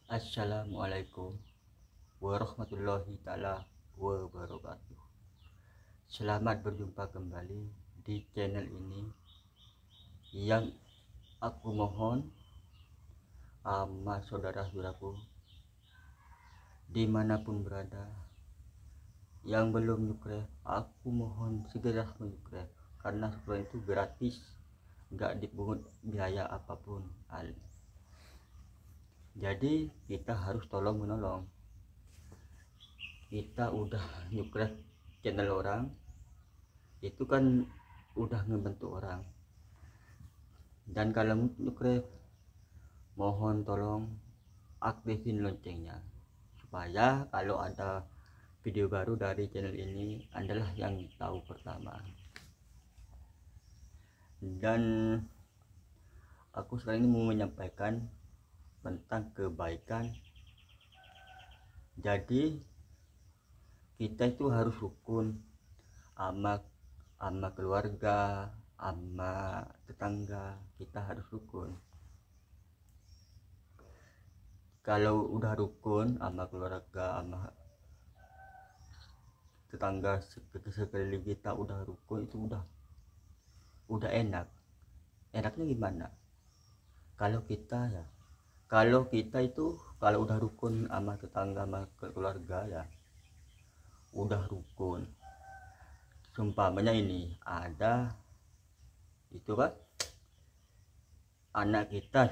Assalamualaikum warahmatullahi ta'ala wabarakatuh. Selamat berjumpa kembali di channel ini yang aku mohon sama saudara-saudaraku dimanapun berada yang belum subscribe, aku mohon segera subscribe karena subscribe itu gratis, nggak dipungut biaya apapun. Jadi kita harus tolong menolong. Kita udah subscribe channel orang, itu kan udah ngebentuk orang. Dan kalau subscribe, mohon tolong aktifin loncengnya supaya kalau ada video baru dari channel ini adalah yang tahu pertama. Dan aku sekarang ini mau menyampaikan tentang kebaikan. Jadi kita itu harus rukun sama keluarga, sama tetangga, kita harus rukun. Kalau udah rukun sama keluarga, sama tetangga sekeliling kita udah rukun, itu udah enak. Enaknya gimana? Kalau kita itu kalau udah rukun sama tetangga sama keluarga ya udah rukun. Sumpamanya ini ada itu kan anak kita,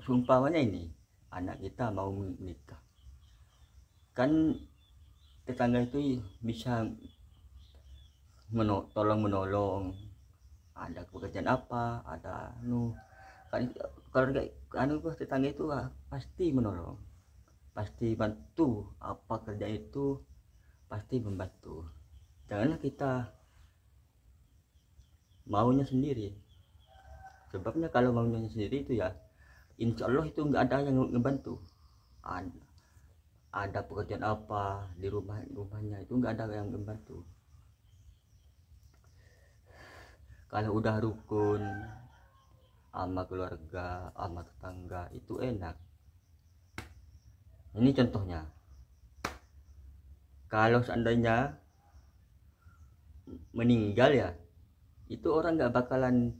sumpamanya ini anak kita mau menikah, kan tetangga itu bisa tolong menolong, ada pekerjaan apa, ada kan kalau tetangga itu pasti menolong, pasti bantu, apa kerja itu pasti membantu. Janganlah kita maunya sendiri, sebabnya kalau maunya sendiri itu ya insya Allah itu nggak ada yang ngebantu. Ada pekerjaan apa di rumahnya itu nggak ada yang ngebantu. Kalau udah rukun sama keluarga, sama tetangga itu enak. Ini contohnya, kalau seandainya meninggal ya, itu orang nggak bakalan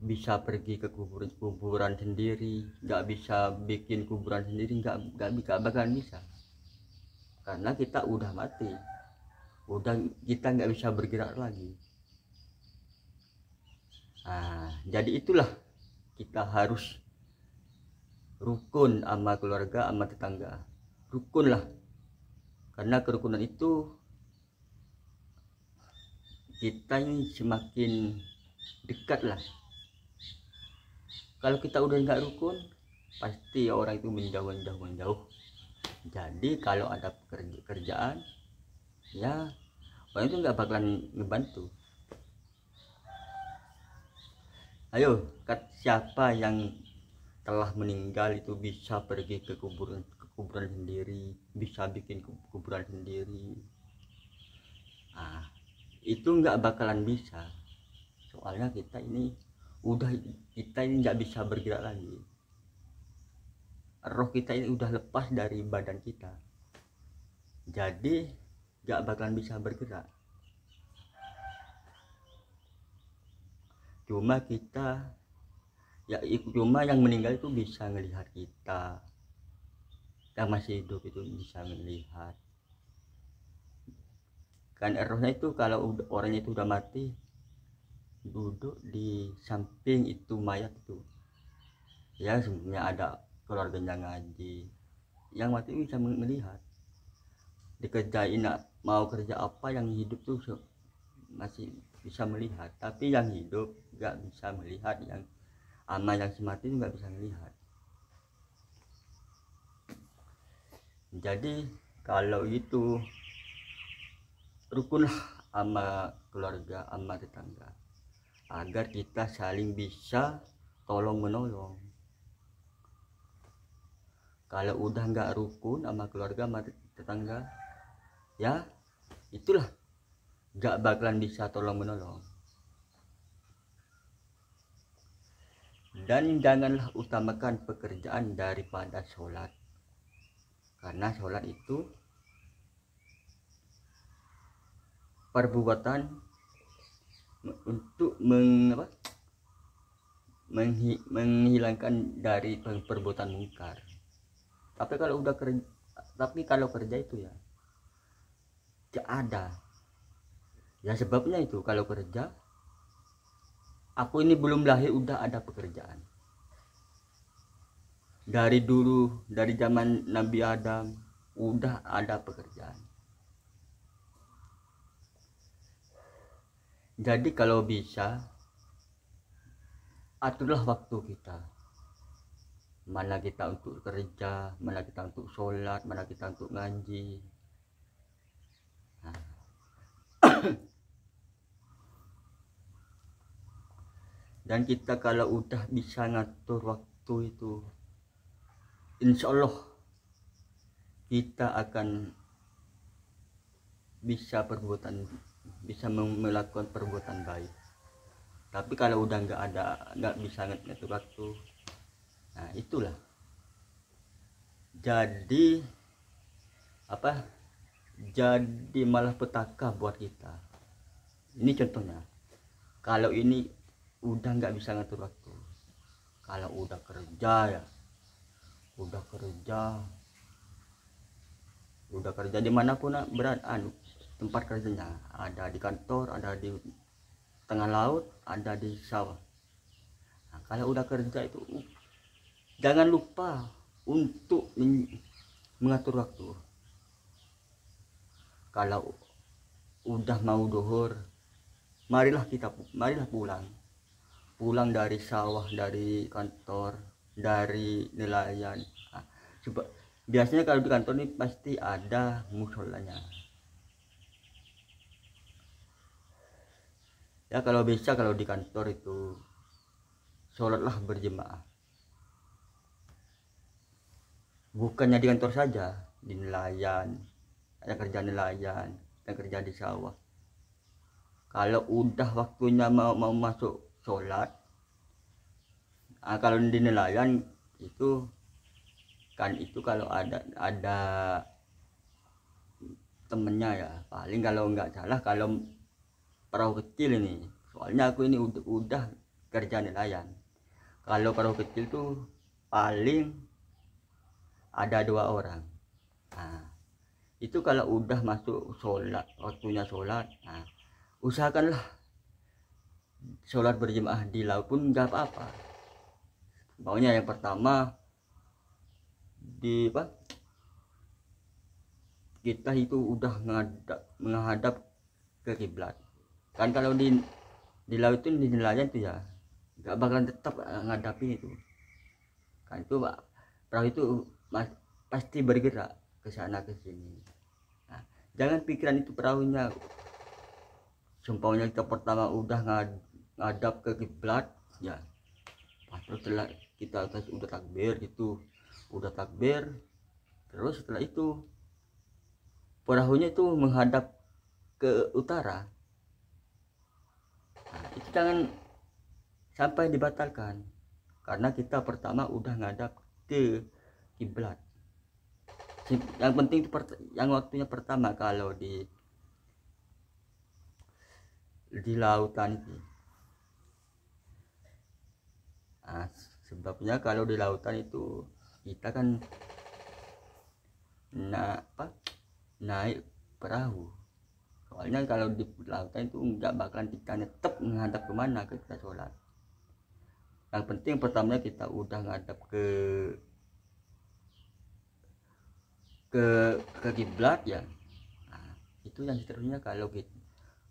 bisa pergi ke kuburan sendiri, nggak bisa bikin kuburan sendiri, nggak bakalan bisa, karena kita udah mati, kita nggak bisa bergerak lagi. Jadi itulah kita harus rukun sama keluarga, sama tetangga, rukun lah, karena kerukunan itu kita ini semakin dekat lah. Kalau kita udah nggak rukun, pasti orang itu menjauh. Jadi kalau ada pekerjaan ya orang itu nggak bakalan ngebantu. Ayo, siapa yang telah meninggal itu bisa pergi ke kuburan sendiri, bisa bikin kuburan sendiri. Itu nggak bakalan bisa, soalnya kita ini nggak bisa bergerak lagi. Roh kita ini udah lepas dari badan kita, jadi nggak bakalan bisa bergerak. Cuma yang meninggal itu bisa melihat kita, yang masih hidup itu bisa melihat. Kan rohnya itu kalau orangnya itu udah mati, duduk di samping itu mayat itu ya, sebenarnya ada keluarganya ngaji, yang mati bisa melihat, dikerjain mau kerja apa, yang hidup tuh masih bisa melihat, tapi yang hidup nggak bisa melihat, yang semati nggak bisa melihat. Jadi kalau itu rukunlah sama keluarga, sama tetangga, agar kita saling bisa tolong menolong. Kalau udah nggak rukun sama keluarga, sama tetangga ya itulah nggak bakalan bisa tolong menolong. Dan janganlah utamakan pekerjaan daripada sholat, karena sholat itu perbuatan untuk menghilangkan dari perbuatan mungkar. Tapi kalau kerja itu ya tidak ada ya, sebabnya itu kalau kerja, aku ini belum lahir udah ada pekerjaan. Dari dulu, dari zaman Nabi Adam udah ada pekerjaan. Jadi kalau bisa, aturlah waktu kita. Mana kita untuk kerja, mana kita untuk sholat, mana kita untuk ngaji. Nah. Dan kita kalau udah bisa ngatur waktu itu, insya Allah kita akan bisa melakukan perbuatan baik. Tapi kalau udah nggak bisa ngatur waktu, nah itulah jadi jadi malah petaka buat kita. Ini contohnya, kalau ini udah nggak bisa ngatur waktu, kalau udah kerja ya udah kerja dimanapun berada, tempat kerjanya, ada di kantor, ada di tengah laut, ada di sawah. Nah, kalau udah kerja itu jangan lupa untuk mengatur waktu. Kalau udah mau duhur, marilah pulang dari sawah, dari kantor, dari nelayan. Nah, biasanya kalau di kantor ini pasti ada musolanya. Ya kalau bisa, kalau di kantor itu sholatlah berjemaah. Bukannya di kantor saja, di nelayan, ada kerja nelayan, ada kerja di sawah. Kalau udah waktunya mau masuk sholat, kalau di nelayan itu kan kalau ada temennya ya, paling kalau nggak salah kalau perahu kecil ini, soalnya aku ini udah kerja nelayan. Kalau perahu kecil tuh paling ada 2 orang. Nah, itu kalau udah masuk sholat, waktunya sholat, nah, usahakanlah sholat berjemaah di laut pun nggak apa-apa. Maunya yang pertama kita itu udah menghadap ke kiblat. Kan kalau di laut itu, di nelayan itu ya nggak bakalan tetap ngadapin itu kan, itu perahu itu pasti bergerak ke sana ke sini. Nah, jangan pikiran itu perahunya, sumpahnya kita pertama udah ngadap ke kiblat ya, setelah kita udah takbir gitu, terus setelah itu perahunya itu menghadap ke utara. Nah, itu jangan sampai dibatalkan, karena kita pertama udah ngadap ke kiblat. Yang penting itu yang waktunya pertama kalau di lautan itu. Nah, sebabnya kalau di lautan itu kita kan naik perahu. Soalnya kalau di lautan itu nggak bakalan kita tetap menghadap kemana kita sholat. Yang penting pertamanya kita udah ngadap ke kiblat ya. Nah, itu yang seterusnya kalau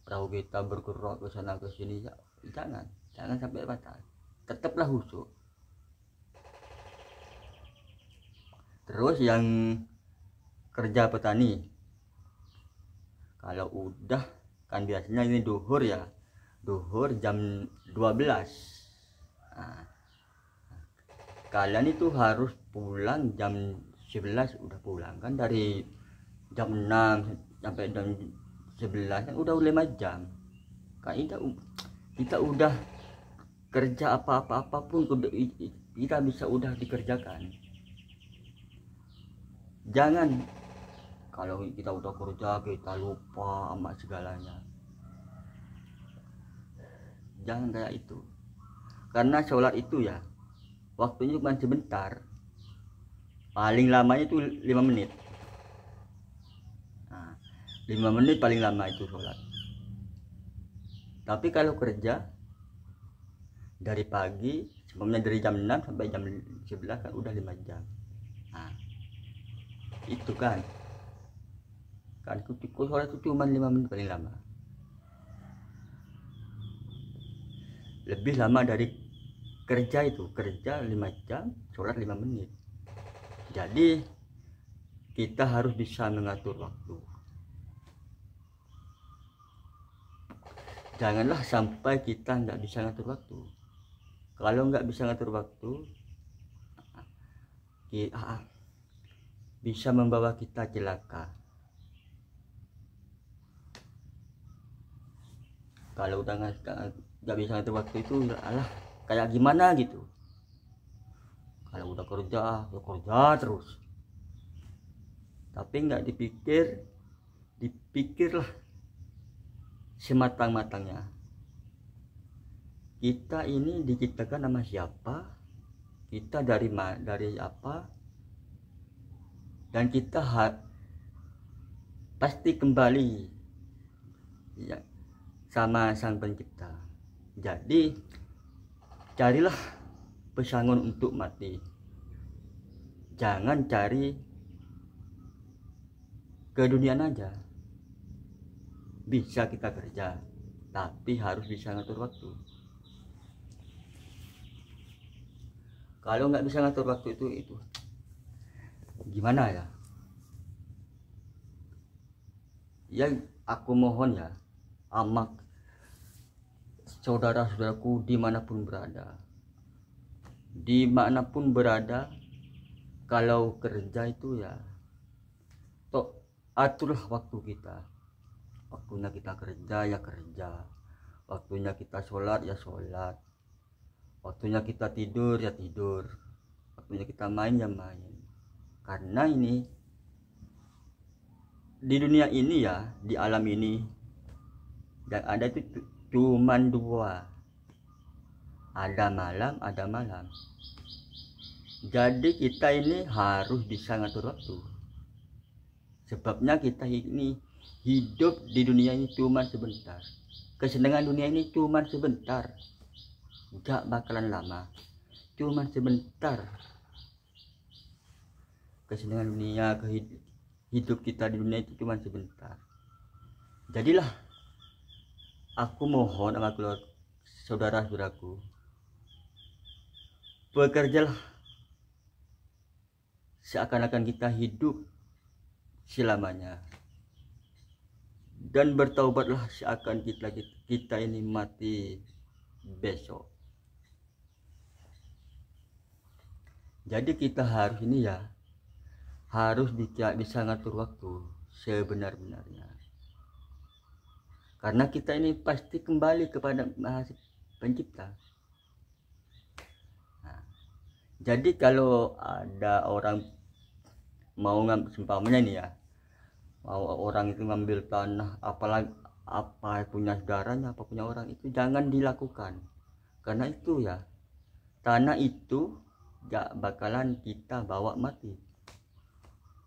perahu kita bergerak ke sana ke sini ya, jangan sampai batal, tetaplah khusyuk. Terus yang kerja petani, kalau udah kan biasanya ini duhur ya, jam 12. Nah, kalian itu harus pulang jam 11 udah pulang kan, dari jam 6 sampai jam 11 kan udah 5 jam kan, kita udah kerja apapun kita bisa udah dikerjakan. Jangan kalau kita udah kerja kita lupa sama segalanya. Jangan kayak itu. Karena sholat itu ya waktunya cuma sebentar. Paling lamanya itu 5 menit. Nah, 5 menit paling lama itu sholat. Tapi kalau kerja dari pagi, sebelumnya dari jam 6 sampai jam 11 kan udah 5 jam. Nah, itu kan sholat itu cuma 5 menit paling lama. Lebih lama dari kerja itu, kerja 5 jam, sholat 5 menit. Jadi kita harus bisa mengatur waktu. Janganlah sampai kita nggak bisa ngatur waktu. Kalau nggak bisa ngatur waktu, bisa membawa kita celaka. Kalau udah nggak bisa ngatur waktu itu, alah kayak gimana gitu. Kalau udah kerja terus. Tapi nggak dipikirlah sematang-matangnya. Kita ini diciptakan sama siapa? Kita dari apa? Dan kita pasti kembali ya, sama Sang Pencipta. Jadi carilah pesangon untuk mati. Jangan cari ke dunia aja. Bisa kita kerja, tapi harus bisa ngatur waktu. Kalau nggak bisa ngatur waktu itu gimana ya? Ya aku mohon ya, amak saudara-saudaraku dimanapun berada, kalau kerja itu ya aturlah waktu kita. Waktunya kita kerja ya kerja, waktunya kita sholat ya sholat, waktunya kita tidur ya tidur, waktunya kita main ya main. Karena ini di dunia ini ya, di alam ini yang ada itu cuman dua, ada malam ada malam. Jadi kita ini harus bisa ngatur waktu. Sebabnya kita ini hidup di dunia ini cuma sebentar. Kesenangan dunia ini cuma sebentar, gak bakalan lama, cuma sebentar. Kesenangan dunia, hidup kita di dunia itu cuma sebentar. Jadilah aku mohon sama saudara-saudaraku, bekerjalah seakan-akan kita hidup selamanya, dan bertaubatlah seakan kita ini mati besok. Jadi kita harus ini ya, harus bisa ngatur waktu sebenar-benarnya. Karena kita ini pasti kembali kepada Maha Pencipta. Nah, jadi kalau ada orang mau seumpamanya nih ya, mau orang itu ngambil tanah, apalagi apa punya saudaranya, apa punya orang, itu jangan dilakukan. Karena itu ya, tanah itu gak bakalan kita bawa mati.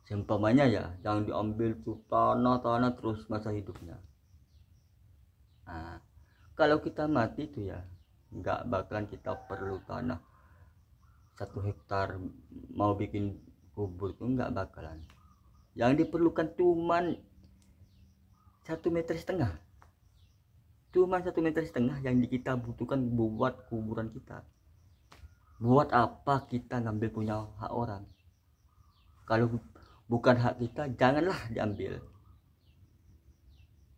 Seumpamanya ya, jangan diambil tuh tanah terus masa hidupnya. Nah, kalau kita mati itu ya, nggak bakalan kita perlu tanah 1 hektar mau bikin kubur, itu nggak bakalan. Yang diperlukan cuman 1,5 meter, cuman 1,5 meter yang kita butuhkan buat kuburan kita. Buat apa kita ngambil punya hak orang? Kalau bukan hak kita, janganlah diambil.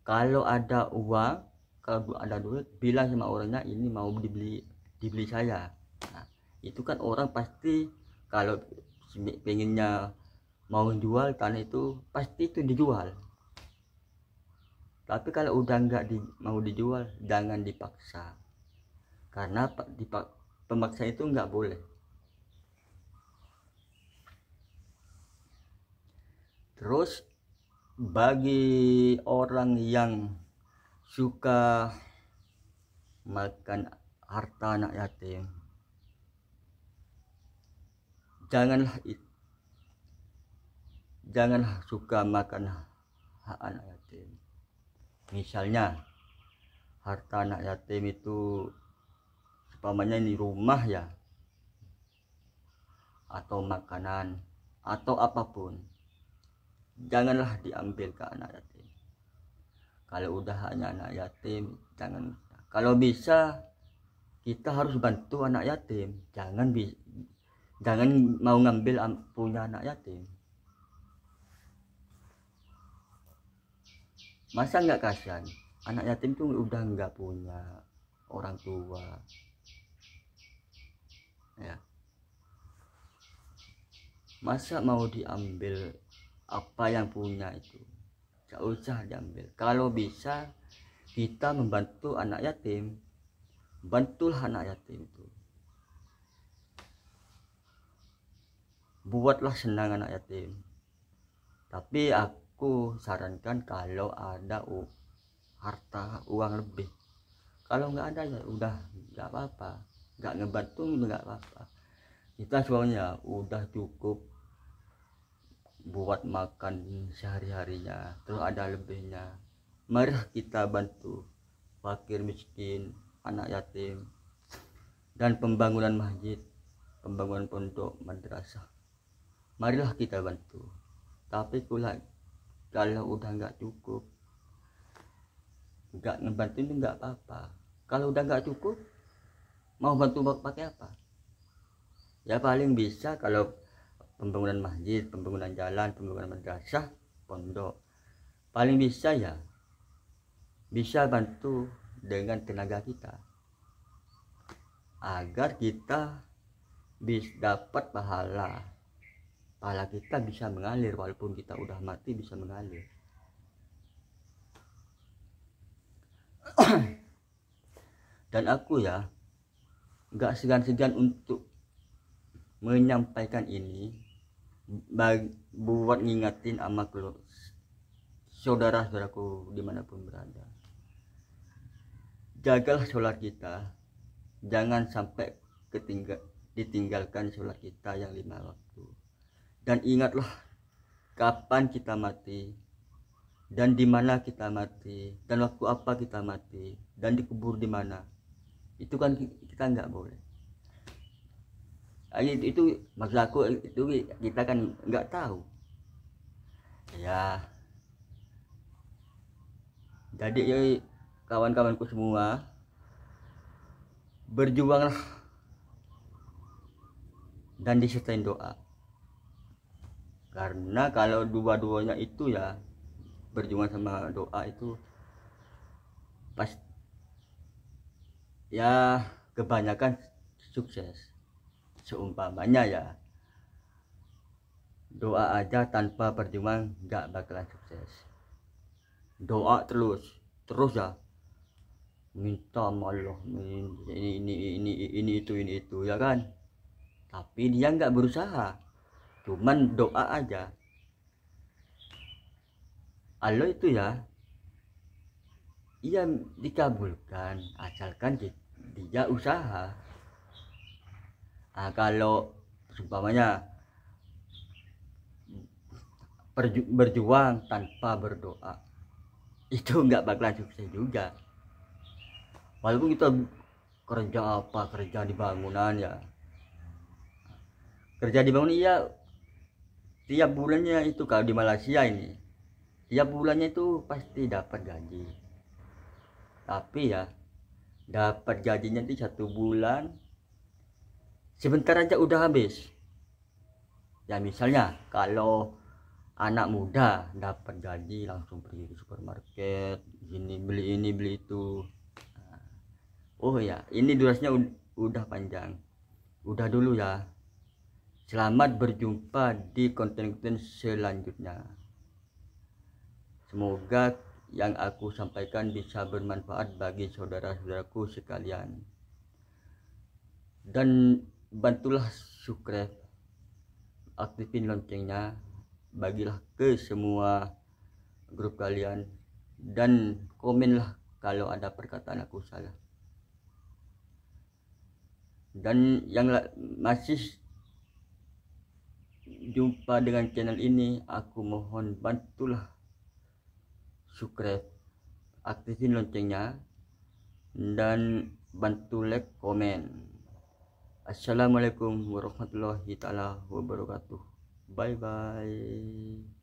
Kalau ada uang, kalau ada duit, bilang sama orangnya ini mau dibeli saya. Nah, itu kan orang pasti kalau pengennya mau jual tanah itu pasti itu dijual. Tapi kalau udah nggak mau dijual, jangan dipaksa. karena pemaksaan itu nggak boleh. Terus bagi orang yang suka makan harta anak yatim, janganlah suka makan hak anak yatim. Misalnya harta anak yatim itu umpamanya ini rumah ya, atau makanan atau apapun, janganlah diambil ke anak yatim. Kalau udah hanya anak yatim, jangan. Kalau bisa kita harus bantu anak yatim, jangan mau ngambil punya anak yatim. Masa nggak kasihan? Anak yatim tuh udah nggak punya orang tua ya, masa mau diambil apa yang punya itu? Gak usah diambil. Kalau bisa kita membantu anak yatim, bantulah anak yatim itu, buatlah senang anak yatim. Tapi aku sarankan kalau ada harta uang lebih, kalau nggak ada ya udah nggak apa-apa, nggak ngebantu nggak apa-apa. Kita soalnya udah cukup buat makan sehari-harinya, terus ada lebihnya, mari kita bantu fakir miskin, anak yatim, dan pembangunan masjid, pembangunan pondok madrasah, marilah kita bantu. Tapi kalau udah nggak cukup, nggak ngebantu itu nggak apa-apa. Kalau udah nggak cukup, mau bantu pakai apa ya? Paling bisa kalau pembangunan masjid, pembangunan jalan, pembangunan madrasah, pondok, paling bisa ya bisa bantu dengan tenaga kita, agar kita bisa dapat pahala kita bisa mengalir, walaupun kita udah mati bisa mengalir. Dan aku ya nggak segan-segan untuk menyampaikan ini buat ngingetin sama saudara-saudaraku dimanapun berada. Jagalah sholat kita, jangan sampai ditinggalkan sholat kita yang 5 waktu. Dan ingatlah kapan kita mati, dan di mana kita mati, dan waktu apa kita mati, dan dikubur di mana. Itu kan kita nggak boleh. Itu maksud aku, itu kita kan nggak tahu ya. Jadi ya kawan-kawanku semua, berjuanglah dan disertai doa, karena kalau dua-duanya itu ya, berjuang sama doa itu pas ya kebanyakan sukses. Seumpamanya ya, doa aja tanpa perjuangan nggak bakalan sukses. Doa terus ya, minta sama Allah ini itu ya kan, tapi dia nggak berusaha, cuman doa aja. Allah itu ya, ia dikabulkan asalkan dia usaha. Nah, kalau umpamanya berjuang tanpa berdoa, itu nggak bakalan sukses juga. Walaupun kita kerja di bangunan ya, kerja di bangunan iya, tiap bulannya itu kalau di Malaysia ini tiap bulannya itu pasti dapat gaji. Tapi ya dapat gajinya di 1 bulan sebentar aja udah habis. Ya misalnya kalau anak muda dapat gaji langsung pergi ke supermarket, beli ini beli itu. Oh ya, ini durasinya udah panjang. Udah dulu ya. Selamat berjumpa di konten-konten selanjutnya. Semoga yang aku sampaikan bisa bermanfaat bagi saudara-saudaraku sekalian. dan bantulah subscribe, aktifin loncengnya, bagilah ke semua grup kalian, dan komenlah kalau ada perkataan aku salah. Dan yang masih jumpa dengan channel ini, aku mohon bantulah subscribe, aktifin loncengnya, dan bantu like, komen. Assalamualaikum warahmatullahi taala wabarakatuh. Bye bye.